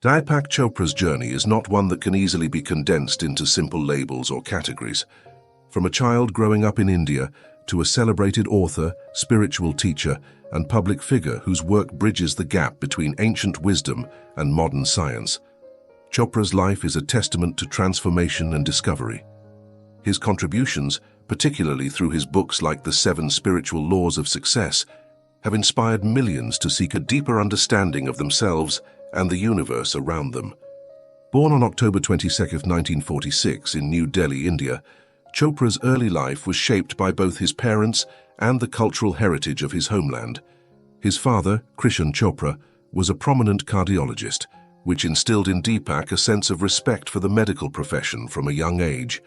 Deepak Chopra's journey is not one that can easily be condensed into simple labels or categories. From a child growing up in India to a celebrated author, spiritual teacher, and public figure whose work bridges the gap between ancient wisdom and modern science, Chopra's life is a testament to transformation and discovery. His contributions, particularly through his books like The 7 Spiritual Laws of Success, have inspired millions to seek a deeper understanding of themselves and the universe around them. Born on October 22, 1946 in New Delhi, India, Chopra's early life was shaped by both his parents and the cultural heritage of his homeland. His father, Krishan Chopra, was a prominent cardiologist, which instilled in Deepak a sense of respect for the medical profession from a young age.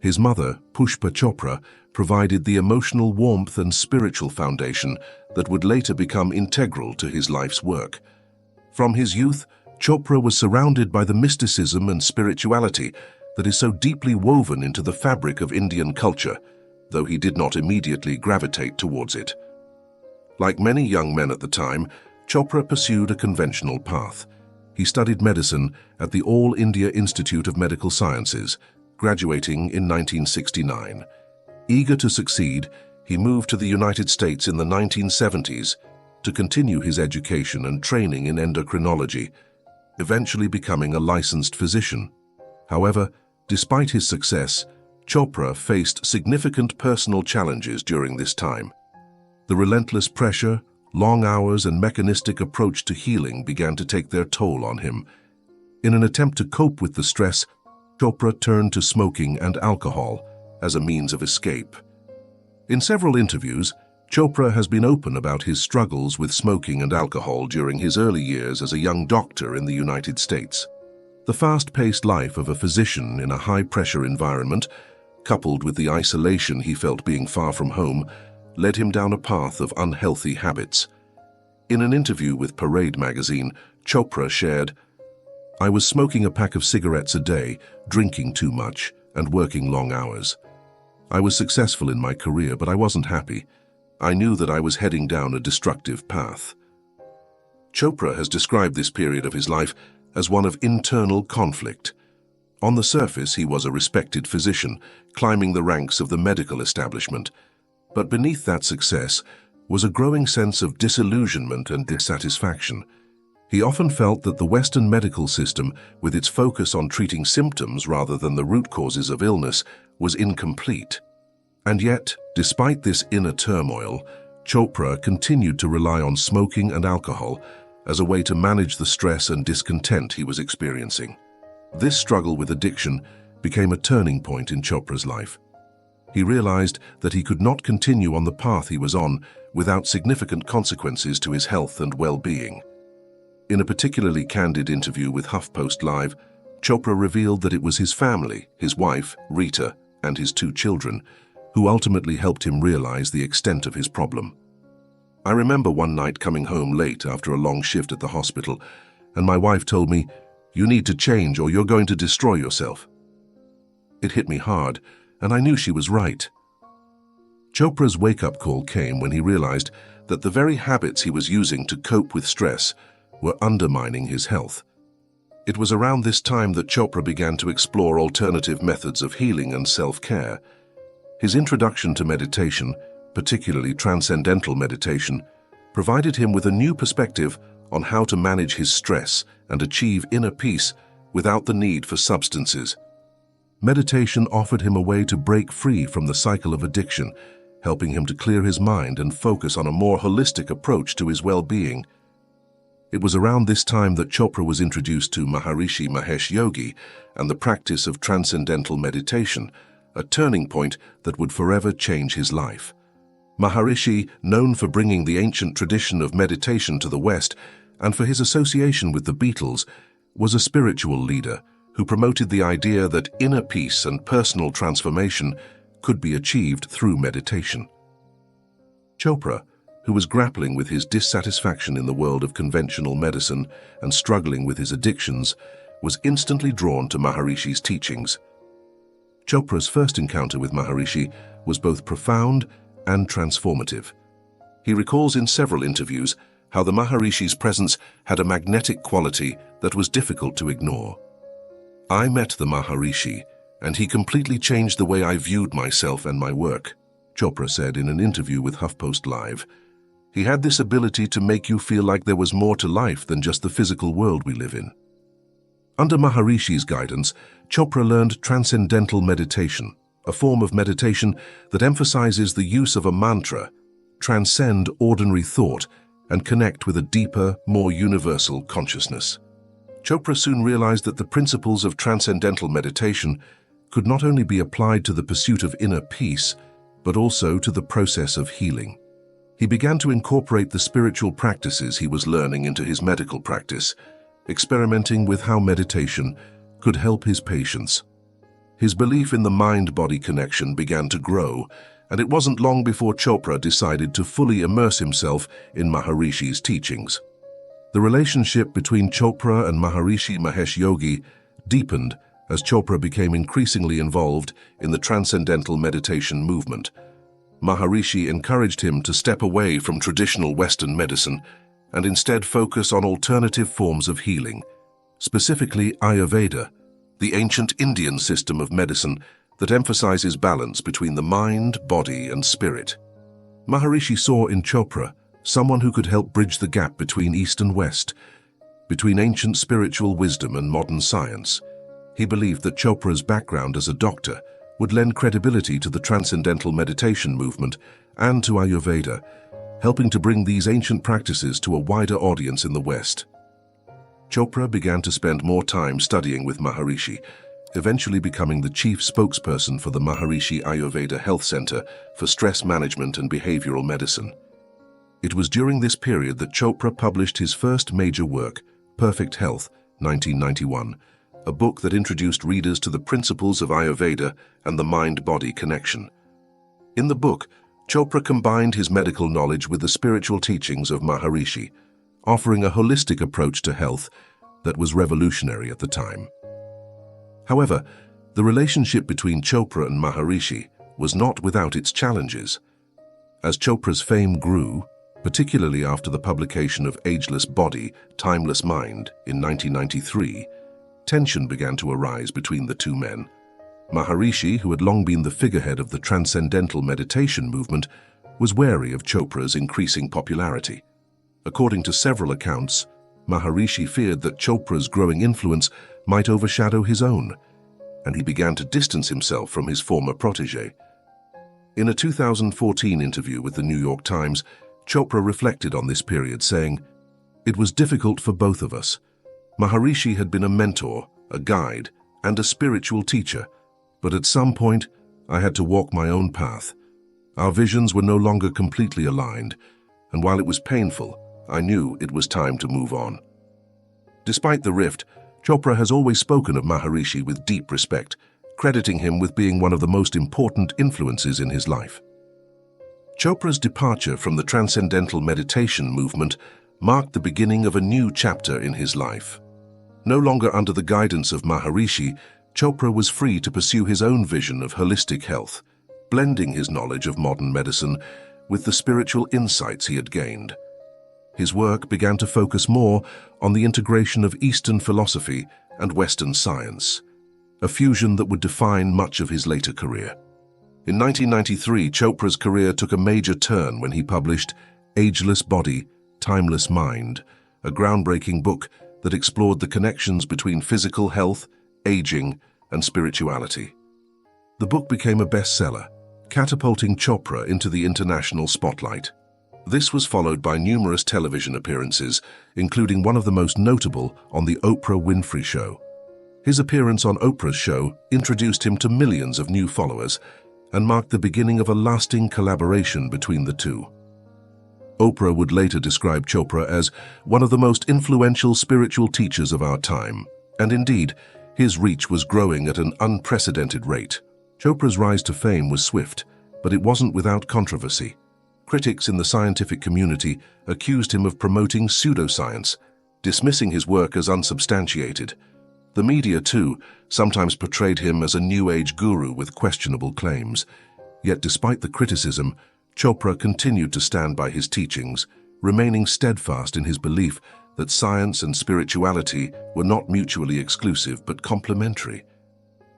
His mother, Pushpa Chopra, provided the emotional warmth and spiritual foundation that would later become integral to his life's work. From his youth, Chopra was surrounded by the mysticism and spirituality that is so deeply woven into the fabric of Indian culture, though he did not immediately gravitate towards it. Like many young men at the time, Chopra pursued a conventional path. He studied medicine at the All India Institute of Medical Sciences, graduating in 1969. Eager to succeed, he moved to the United States in the 1970s to continue his education and training in endocrinology, eventually becoming a licensed physician. However, despite his success, Chopra faced significant personal challenges during this time. The relentless pressure, long hours, and mechanistic approach to healing began to take their toll on him. In an attempt to cope with the stress, Chopra turned to smoking and alcohol as a means of escape. In several interviews, Chopra has been open about his struggles with smoking and alcohol during his early years as a young doctor in the United States. The fast-paced life of a physician in a high-pressure environment, coupled with the isolation he felt being far from home, led him down a path of unhealthy habits. In an interview with Parade magazine, Chopra shared, "I was smoking a pack of cigarettes a day, drinking too much, and working long hours. I was successful in my career, but I wasn't happy. I knew that I was heading down a destructive path." Chopra has described this period of his life as one of internal conflict. On the surface, he was a respected physician, climbing the ranks of the medical establishment. But beneath that success was a growing sense of disillusionment and dissatisfaction. He often felt that the Western medical system, with its focus on treating symptoms rather than the root causes of illness, was incomplete. And yet, despite this inner turmoil, Chopra continued to rely on smoking and alcohol as a way to manage the stress and discontent he was experiencing. This struggle with addiction became a turning point in Chopra's life. He realized that he could not continue on the path he was on without significant consequences to his health and well-being. In a particularly candid interview with HuffPost Live, Chopra revealed that it was his family, his wife, Rita, and his 2 children, who ultimately helped him realize the extent of his problem. "I remember one night coming home late after a long shift at the hospital, and my wife told me, 'You need to change or you're going to destroy yourself.' It hit me hard, and I knew she was right." Chopra's wake-up call came when he realized that the very habits he was using to cope with stress were undermining his health. It was around this time that Chopra began to explore alternative methods of healing and self-care. His introduction to meditation, particularly transcendental meditation, provided him with a new perspective on how to manage his stress and achieve inner peace without the need for substances. Meditation offered him a way to break free from the cycle of addiction, helping him to clear his mind and focus on a more holistic approach to his well-being. It was around this time that Chopra was introduced to Maharishi Mahesh Yogi and the practice of transcendental meditation, a turning point that would forever change his life. Maharishi, known for bringing the ancient tradition of meditation to the West and for his association with the Beatles, was a spiritual leader who promoted the idea that inner peace and personal transformation could be achieved through meditation. Chopra, who was grappling with his dissatisfaction in the world of conventional medicine and struggling with his addictions, was instantly drawn to Maharishi's teachings. Chopra's first encounter with Maharishi was both profound and transformative. He recalls in several interviews how the Maharishi's presence had a magnetic quality that was difficult to ignore. "I met the Maharishi, and he completely changed the way I viewed myself and my work," Chopra said in an interview with HuffPost Live. "He had this ability to make you feel like there was more to life than just the physical world we live in." Under Maharishi's guidance, Chopra learned transcendental meditation, a form of meditation that emphasizes the use of a mantra, transcend ordinary thought, and connect with a deeper, more universal consciousness. Chopra soon realized that the principles of transcendental meditation could not only be applied to the pursuit of inner peace, but also to the process of healing. He began to incorporate the spiritual practices he was learning into his medical practice, experimenting with how meditation could help his patients. His belief in the mind-body connection began to grow, and it wasn't long before Chopra decided to fully immerse himself in Maharishi's teachings. The relationship between Chopra and Maharishi Mahesh Yogi deepened as Chopra became increasingly involved in the transcendental meditation movement. Maharishi encouraged him to step away from traditional Western medicine and instead focus on alternative forms of healing, specifically Ayurveda, the ancient Indian system of medicine that emphasizes balance between the mind, body, and spirit. Maharishi saw in Chopra someone who could help bridge the gap between East and West, between ancient spiritual wisdom and modern science. He believed that Chopra's background as a doctor would lend credibility to the transcendental meditation movement and to Ayurveda, helping to bring these ancient practices to a wider audience in the West. Chopra began to spend more time studying with Maharishi, eventually becoming the chief spokesperson for the Maharishi Ayurveda Health Center for Stress Management and Behavioral Medicine. It was during this period that Chopra published his first major work, Perfect Health, 1991, a book that introduced readers to the principles of Ayurveda and the mind-body connection. In the book, Chopra combined his medical knowledge with the spiritual teachings of Maharishi, offering a holistic approach to health that was revolutionary at the time. However, the relationship between Chopra and Maharishi was not without its challenges. As Chopra's fame grew, particularly after the publication of Ageless Body, Timeless Mind in 1993, tension began to arise between the two men. Maharishi, who had long been the figurehead of the transcendental meditation movement, was wary of Chopra's increasing popularity. According to several accounts, Maharishi feared that Chopra's growing influence might overshadow his own, and he began to distance himself from his former protege. In a 2014 interview with the New York Times, Chopra reflected on this period, saying, "It was difficult for both of us. Maharishi had been a mentor, a guide, and a spiritual teacher, but at some point, I had to walk my own path. Our visions were no longer completely aligned, and while it was painful, I knew it was time to move on." Despite the rift, Chopra has always spoken of Maharishi with deep respect, crediting him with being one of the most important influences in his life. Chopra's departure from the transcendental meditation movement marked the beginning of a new chapter in his life. No longer under the guidance of Maharishi, Chopra was free to pursue his own vision of holistic health, blending his knowledge of modern medicine with the spiritual insights he had gained. His work began to focus more on the integration of Eastern philosophy and Western science, a fusion that would define much of his later career. In 1993, Chopra's career took a major turn when he published Ageless Body, Timeless Mind, a groundbreaking book that explored the connections between physical health, aging, and spirituality. The book became a bestseller, catapulting Chopra into the international spotlight. This was followed by numerous television appearances, including one of the most notable on The Oprah Winfrey Show. His appearance on Oprah's show introduced him to millions of new followers and marked the beginning of a lasting collaboration between the two. Oprah would later describe Chopra as one of the most influential spiritual teachers of our time, and indeed, his reach was growing at an unprecedented rate. Chopra's rise to fame was swift, but it wasn't without controversy. Critics in the scientific community accused him of promoting pseudoscience, dismissing his work as unsubstantiated. The media, too, sometimes portrayed him as a New Age guru with questionable claims. Yet despite the criticism, Chopra continued to stand by his teachings, remaining steadfast in his belief that science and spirituality were not mutually exclusive but complementary.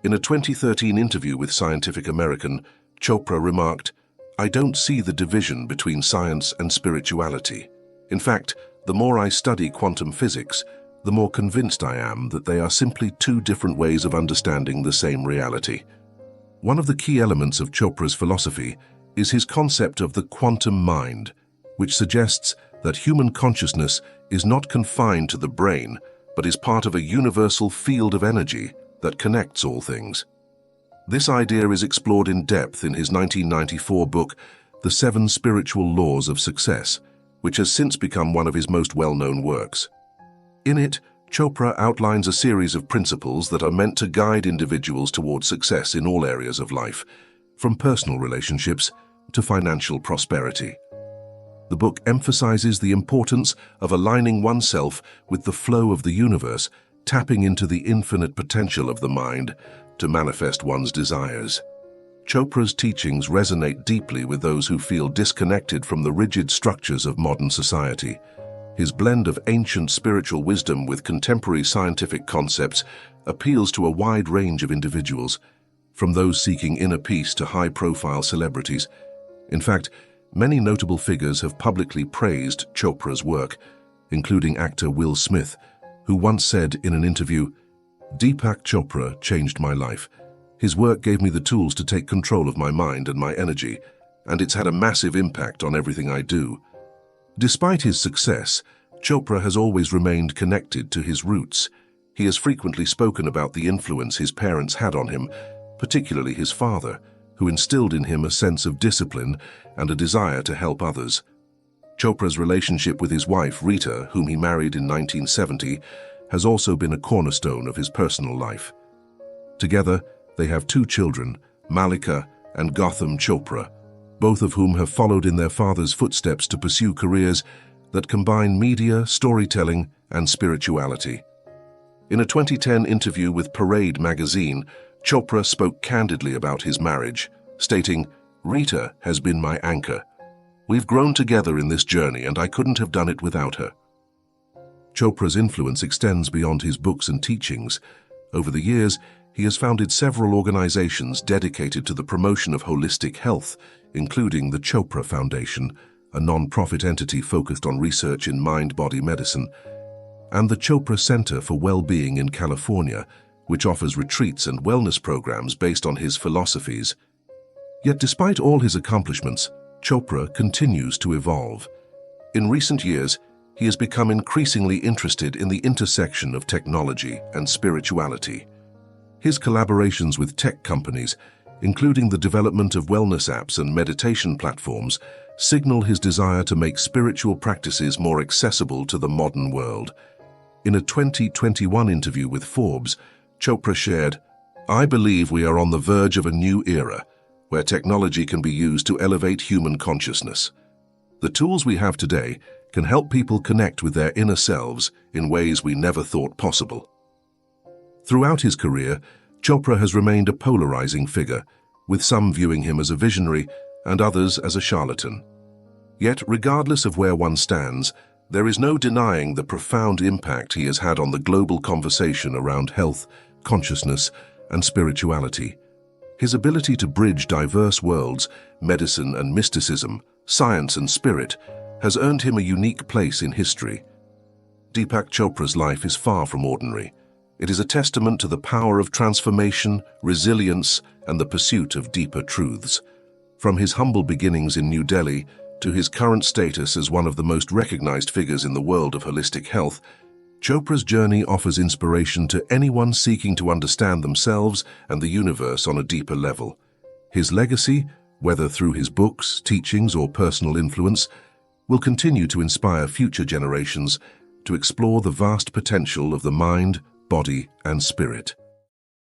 In a 2013 interview with Scientific American, Chopra remarked, "I don't see the division between science and spirituality. In fact, the more I study quantum physics, the more convinced I am that they are simply two different ways of understanding the same reality." One of the key elements of Chopra's philosophy is his concept of the quantum mind, which suggests that human consciousness is not confined to the brain, but is part of a universal field of energy that connects all things. This idea is explored in depth in his 1994 book, The 7 Spiritual Laws of Success, which has since become one of his most well-known works. In it, Chopra outlines a series of principles that are meant to guide individuals towards success in all areas of life, from personal relationships to financial prosperity. The book emphasizes the importance of aligning oneself with the flow of the universe, tapping into the infinite potential of the mind to manifest one's desires. Chopra's teachings resonate deeply with those who feel disconnected from the rigid structures of modern society. His blend of ancient spiritual wisdom with contemporary scientific concepts appeals to a wide range of individuals, from those seeking inner peace to high-profile celebrities. In fact, many notable figures have publicly praised Chopra's work, including actor Will Smith, who once said in an interview, "Deepak Chopra changed my life. His work gave me the tools to take control of my mind and my energy, and it's had a massive impact on everything I do." Despite his success, Chopra has always remained connected to his roots. He has frequently spoken about the influence his parents had on him, particularly his father, who instilled in him a sense of discipline and a desire to help others. Chopra's relationship with his wife, Rita, whom he married in 1970, has also been a cornerstone of his personal life. Together, they have 2 children, Malika and Gotham Chopra, both of whom have followed in their father's footsteps to pursue careers that combine media, storytelling, and spirituality. In a 2010 interview with Parade magazine, Chopra spoke candidly about his marriage, stating, "Rita has been my anchor. We've grown together in this journey and I couldn't have done it without her." Chopra's influence extends beyond his books and teachings. Over the years, he has founded several organizations dedicated to the promotion of holistic health, including the Chopra Foundation, a non-profit entity focused on research in mind-body medicine, and the Chopra Center for Well-Being in California, which offers retreats and wellness programs based on his philosophies. Yet despite all his accomplishments, Chopra continues to evolve. In recent years, he has become increasingly interested in the intersection of technology and spirituality. His collaborations with tech companies, including the development of wellness apps and meditation platforms, signal his desire to make spiritual practices more accessible to the modern world. In a 2021 interview with Forbes, Chopra shared, "I believe we are on the verge of a new era, where technology can be used to elevate human consciousness. The tools we have today can help people connect with their inner selves in ways we never thought possible." Throughout his career, Chopra has remained a polarizing figure, with some viewing him as a visionary and others as a charlatan. Yet, regardless of where one stands, there is no denying the profound impact he has had on the global conversation around health, consciousness, and spirituality. His ability to bridge diverse worlds, medicine and mysticism, science and spirit, has earned him a unique place in history. Deepak Chopra's life is far from ordinary. It is a testament to the power of transformation, resilience, and the pursuit of deeper truths. From his humble beginnings in New Delhi to his current status as one of the most recognized figures in the world of holistic health, Chopra's journey offers inspiration to anyone seeking to understand themselves and the universe on a deeper level. His legacy, whether through his books, teachings, or personal influence, will continue to inspire future generations to explore the vast potential of the mind, body, and spirit.